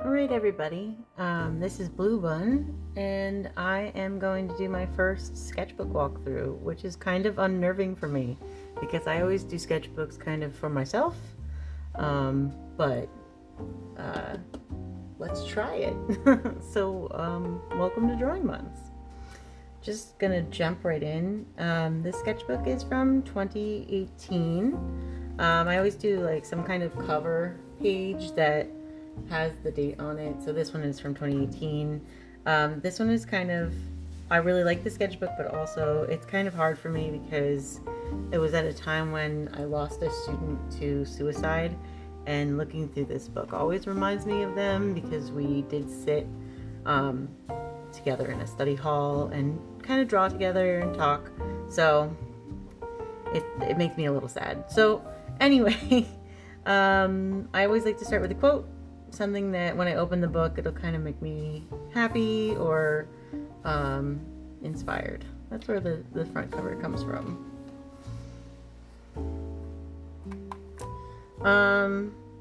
Alright everybody, this is Blue Bun, and I am going to do my first sketchbook walkthrough, which is kind of unnerving for me, because I always do sketchbooks kind of for myself, but let's try it. So, welcome to Drawing Months. Just gonna jump right in. This sketchbook is from 2018. I always do like some kind of cover page that has the date on it. So this one is from 2018. This one is kind of, I really like the sketchbook, but also it's kind of hard for me because it was at a time when I lost a student to suicide, and looking through this book always reminds me of them because we did sit together in a study hall and kind of draw together and talk. So it makes me a little sad. So anyway, I always like to start with a quote, something that when I open the book, it'll kind of make me happy or inspired. That's where the front cover comes from.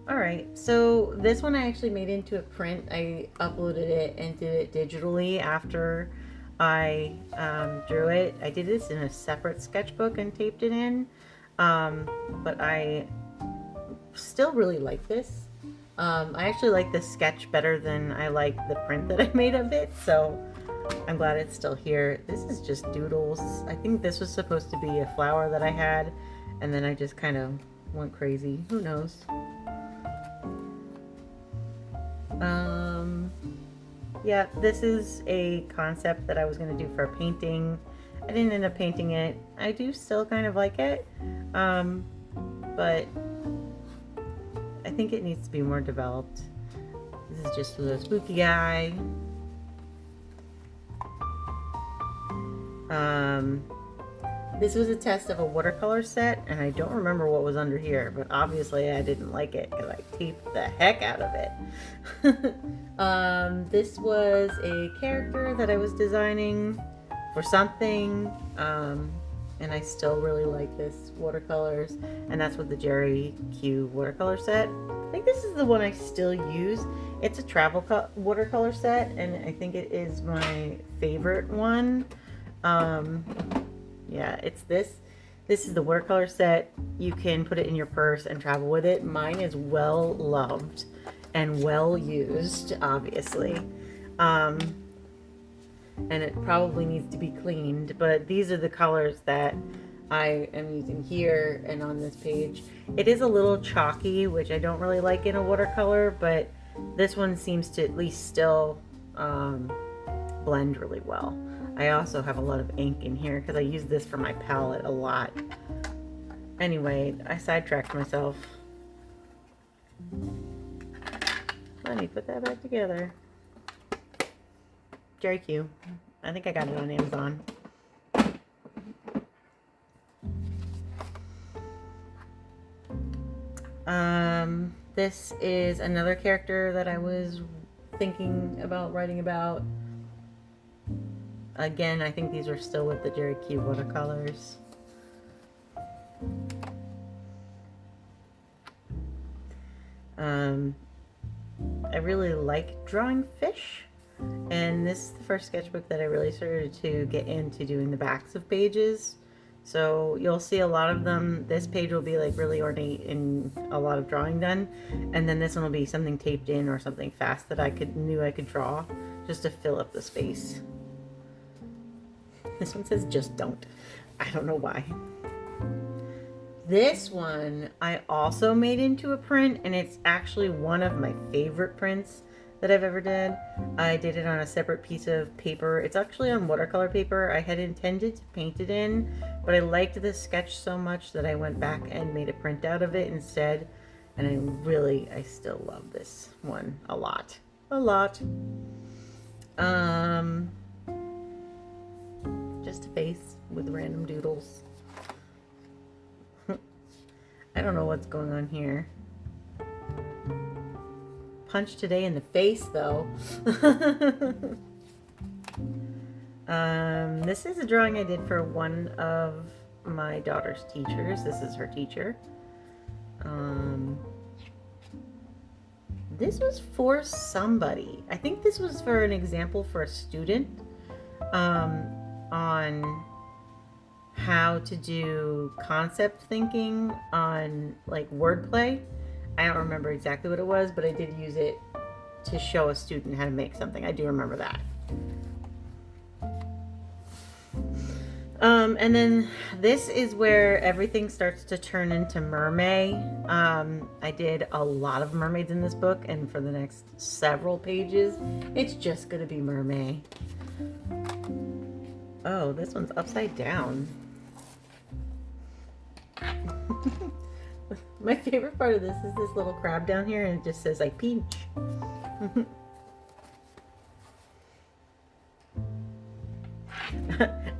Alright, so this one I actually made into a print. I uploaded it and did it digitally after I drew it. I did this in a separate sketchbook and taped it in, but I still really like this. I actually like the sketch better than I like the print that I made of it, so I'm glad it's still here. This is just doodles. I think this was supposed to be a flower that I had, and then I just kind of went crazy. Who knows? Yeah, this is a concept that I was going to do for a painting. I didn't end up painting it. I do still kind of like it, but I think it needs to be more developed. This is just a spooky guy. This was a test of a watercolor set, and I don't remember what was under here, but obviously I didn't like it because I taped the heck out of it. This was a character that I was designing for something, and I still really like this watercolors, and that's with the Jerry Q watercolor set. I think this is the one I still use. It's a travel watercolor set, and I think it is my favorite one. Yeah, it's this. This is the watercolor set. You can put it in your purse and travel with it. Mine is well loved and well used, obviously. And it probably needs to be cleaned, but these are the colors that I am using here and on this page. It is a little chalky, which I don't really like in a watercolor, but this one seems to at least still blend really well. I also have a lot of ink in here because I use this for my palette a lot. Anyway, I sidetracked myself. Let me put that back together. Jerry Q. I think I got it on Amazon. This is another character that I was thinking about writing about. Again, I think these are still with the Jerry Q watercolors. I really like drawing fish, and this is the first sketchbook that I really started to get into doing the backs of pages. So you'll see a lot of them. This page will be like really ornate and a lot of drawing done, and then this one will be something taped in or something fast that I knew I could draw just to fill up the space. This one says just don't. I don't know why. This one I also made into a print, and it's actually one of my favorite prints that I've ever did. I did it on a separate piece of paper. It's actually on watercolor paper. I had intended to paint it in, but I liked the sketch so much that I went back and made a print out of it instead. And I still love this one a lot. A lot. Just a face with random doodles. I don't know what's going on here. Punch today in the face, though. This is a drawing I did for one of my daughter's teachers. This is her teacher. This was for somebody. I think this was for an example for a student on how to do concept thinking on like wordplay. I don't remember exactly what it was, but I did use it to show a student how to make something. I do remember that. And then this is where everything starts to turn into mermaid. I did a lot of mermaids in this book, and for the next several pages, it's just gonna be mermaid. Oh, this one's upside down. My favorite part of this is this little crab down here, and it just says like peach.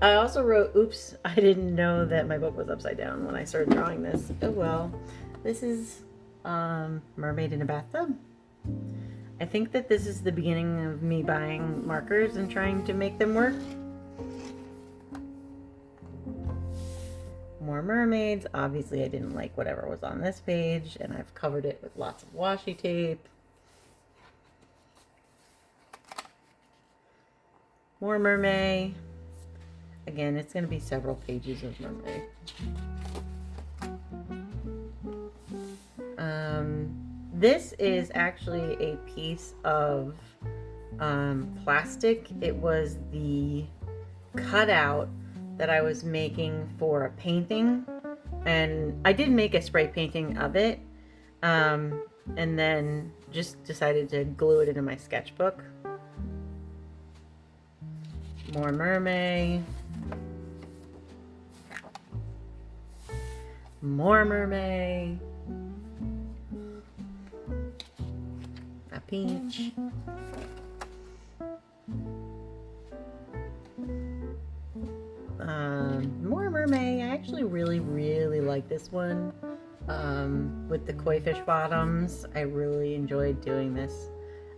I also wrote, oops, I didn't know that my book was upside down when I started drawing this. Oh well. This is mermaid in a bathtub. I think that this is the beginning of me buying markers and trying to make them work. More mermaids. Obviously I didn't like whatever was on this page, and I've covered it with lots of washi tape. More mermaid. Again, it's going to be several pages of mermaid. This is actually a piece of plastic. It was the cutout that I was making for a painting, and I did make a spray painting of it, and then just decided to glue it into my sketchbook. More mermaid. More mermaid. A peach. More mermaid. I actually really like this one. With the koi fish bottoms. I really enjoyed doing this.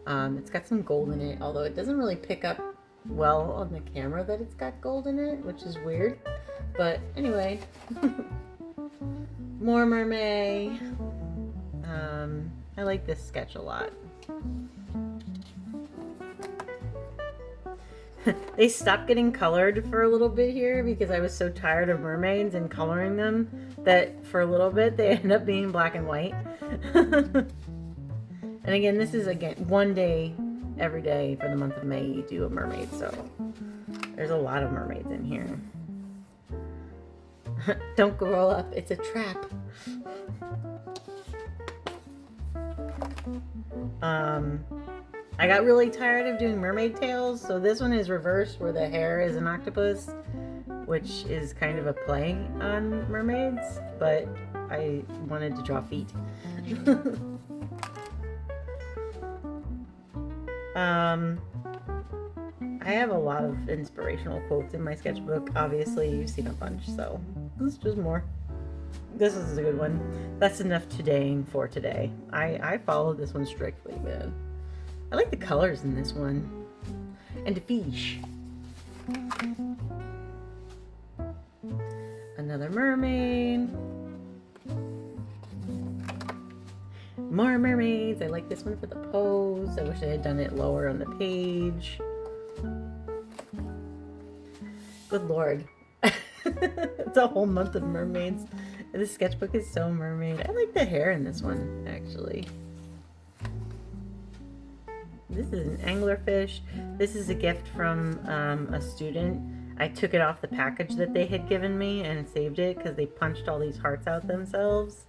It's got some gold in it, although it doesn't really pick up well on the camera that it's got gold in it, which is weird. But anyway. More mermaid. I like this sketch a lot. They stopped getting colored for a little bit here because I was so tired of mermaids and coloring them that for a little bit they end up being black and white. And again, this is one day every day for the month of May you do a mermaid, so there's a lot of mermaids in here. Don't grow up, it's a trap. I got really tired of doing mermaid tails, so this one is reversed where the hair is an octopus, which is kind of a play on mermaids, but I wanted to draw feet. I have a lot of inspirational quotes in my sketchbook. Obviously, you've seen a bunch, so let's just more. This is a good one. That's enough today for today. I followed this one strictly, man. I like the colors in this one. And the fish. Another mermaid. More mermaids. I like this one for the pose. I wish I had done it lower on the page. Good Lord. It's a whole month of mermaids. This sketchbook is so mermaid. I like the hair in this one, actually. This is an anglerfish. This is a gift from a student. I took it off the package that they had given me and saved it because they punched all these hearts out themselves.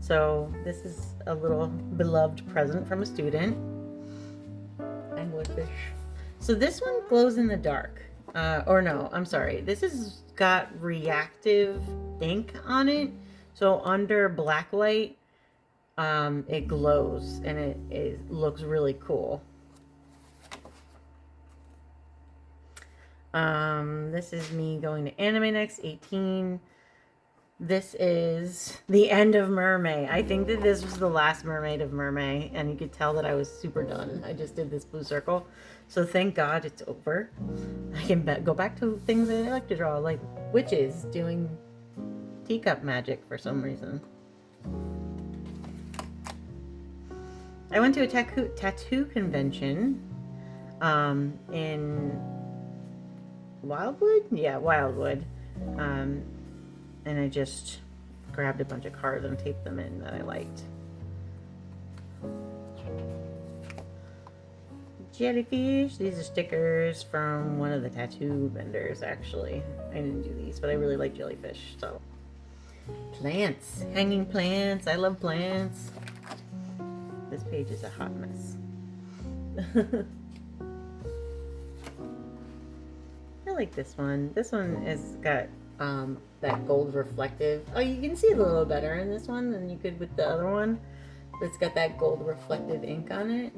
So this is a little beloved present from a student. Anglerfish. So this one glows in the dark. Or no, I'm sorry. This has got reactive ink on it. So under black light, it glows and it looks really cool. This is me going to Anime Next 18. This is the end of Mermaid. I think that this was the last mermaid of Mermaid, and you could tell that I was super done. I just did this blue circle. So thank God it's over. I can go back to things that I like to draw, like witches doing teacup magic for some reason. I went to a tattoo convention in Wildwood? Yeah, Wildwood. And I just grabbed a bunch of cards and taped them in that I liked. Jellyfish. These are stickers from one of the tattoo vendors, actually. I didn't do these, but I really like jellyfish, so. Plants. Hanging plants. I love plants. This page is a hot mess. I like this one. This one has got that gold reflective. Oh, you can see it a little better in this one than you could with the other one. It's got that gold reflective ink on it.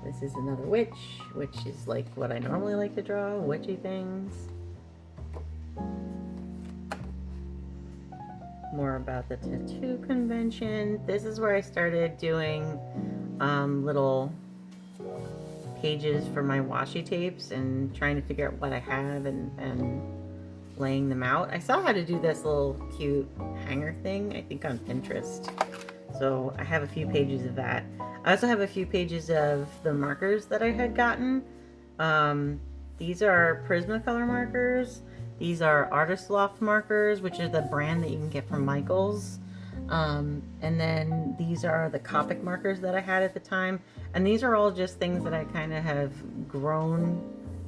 This is another witch, which is like what I normally like to draw, witchy things. More about the tattoo convention. This is where I started doing little pages for my washi tapes and trying to figure out what I have and laying them out. I saw how to do this little cute hanger thing, I think on Pinterest. So I have a few pages of that. I also have a few pages of the markers that I had gotten. These are Prismacolor markers. These are Artist Loft markers, which is the brand that you can get from Michaels. And then these are the Copic markers that I had at the time. And these are all just things that I kind of have grown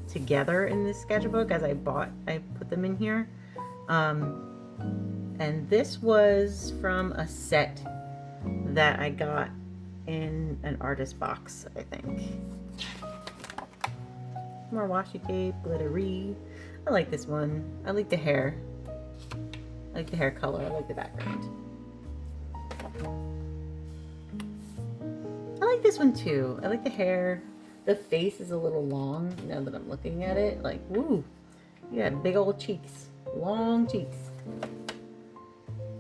together in this sketchbook as I put them in here. And this was from a set that I got in an artist box, I think. More washi tape, glittery. I like this one. I like the hair. I like the hair color. I like the background. I like this one too. I like the hair. The face is a little long now that I'm looking at it. Like, woo. You got big old cheeks. Long cheeks.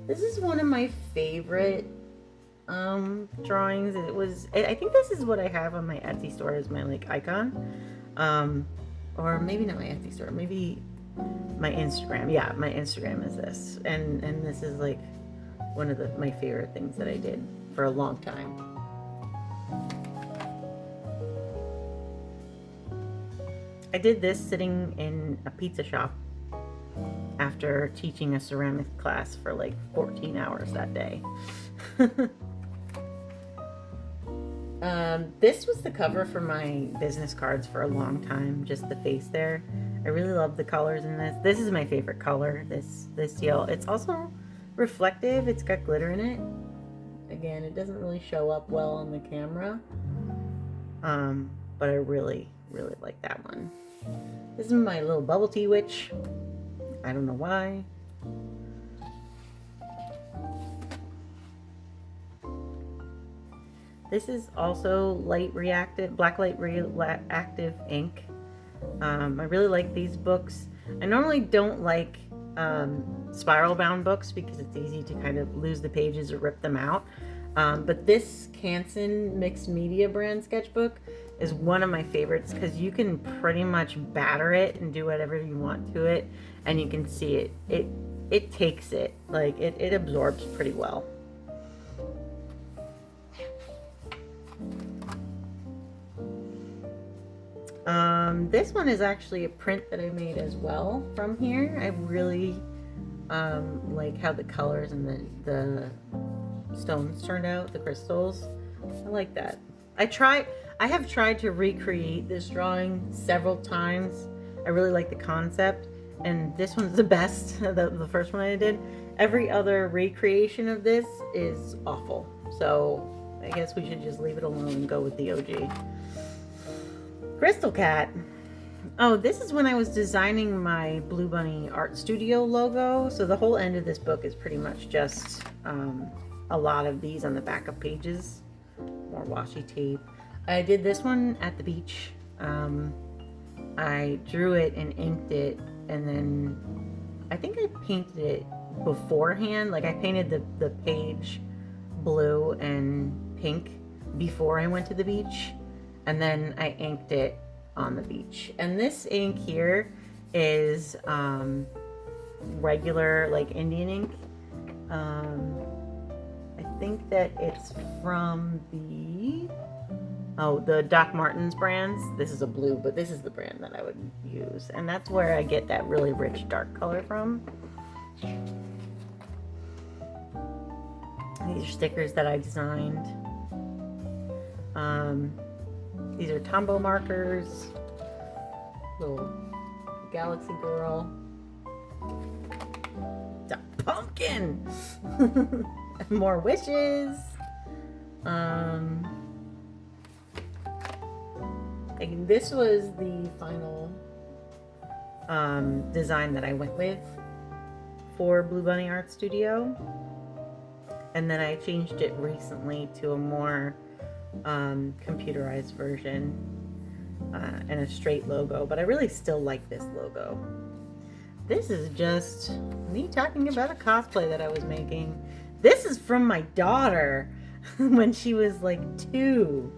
This is one of my favorite drawings. I think this is what I have on my Etsy store as my like icon. Or maybe not my Etsy store, maybe my Instagram. Yeah, my Instagram is this. And this is like one of my favorite things that I did for a long time. I did this sitting in a pizza shop after teaching a ceramics class for like 14 hours that day. This was the cover for my business cards for a long time, just the face there. I really love the colors in this. This is my favorite color, this teal. It's also reflective, it's got glitter in it. Again, it doesn't really show up well on the camera, but I really, really like that one. This is my little bubble tea witch. I don't know why. This is also black light reactive ink. I really like these books. I normally don't like spiral bound books because it's easy to kind of lose the pages or rip them out. But this Canson mixed media brand sketchbook is one of my favorites because you can pretty much batter it and do whatever you want to it, and you can see it takes it, like it absorbs pretty well. This one is actually a print that I made as well from here. I really like how the colors and the stones turned out, the crystals. I like that. I have tried to recreate this drawing several times. I really like the concept, and this one's the best, the first one I did. Every other recreation of this is awful, so I guess we should just leave it alone and go with the OG. Crystal Cat. Oh, this is when I was designing my Blue Bunny Art Studio logo. So the whole end of this book is pretty much just a lot of these on the back of pages. More washi tape. I did this one at the beach. I drew it and inked it, and then I think I painted it beforehand. Like I painted the page blue and pink before I went to the beach, and then I inked it on the beach. And this ink here is regular like Indian ink. think that it's from the Doc Martens brands. This is a blue, but this is the brand that I would use. And that's where I get that really rich dark color from. These are stickers that I designed. These are Tombow markers. Little Galaxy Girl. It's a pumpkin! More wishes. And this was the final design that I went with for Blue Bunny Art Studio. And then I changed it recently to a more computerized version and a straight logo, but I really still like this logo. This is just me talking about a cosplay that I was making. This is from my daughter when she was like 2.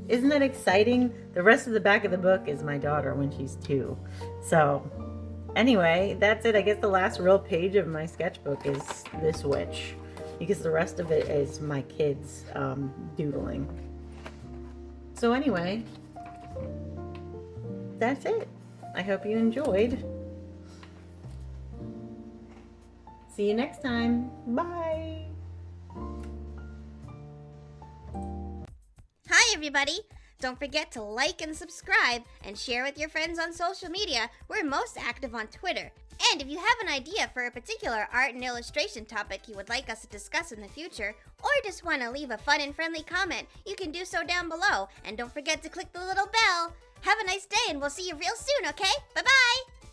Isn't that exciting? The rest of the back of the book is my daughter when she's 2. So anyway, that's it. I guess the last real page of my sketchbook is this witch, because the rest of it is my kids doodling. So anyway, that's it. I hope you enjoyed. See you next time. Bye. Hi everybody! Don't forget to like and subscribe and share with your friends on social media. We're most active on Twitter. And if you have an idea for a particular art and illustration topic you would like us to discuss in the future, or just want to leave a fun and friendly comment, you can do so down below. And don't forget to click the little bell. Have a nice day and we'll see you real soon, okay? Bye-bye!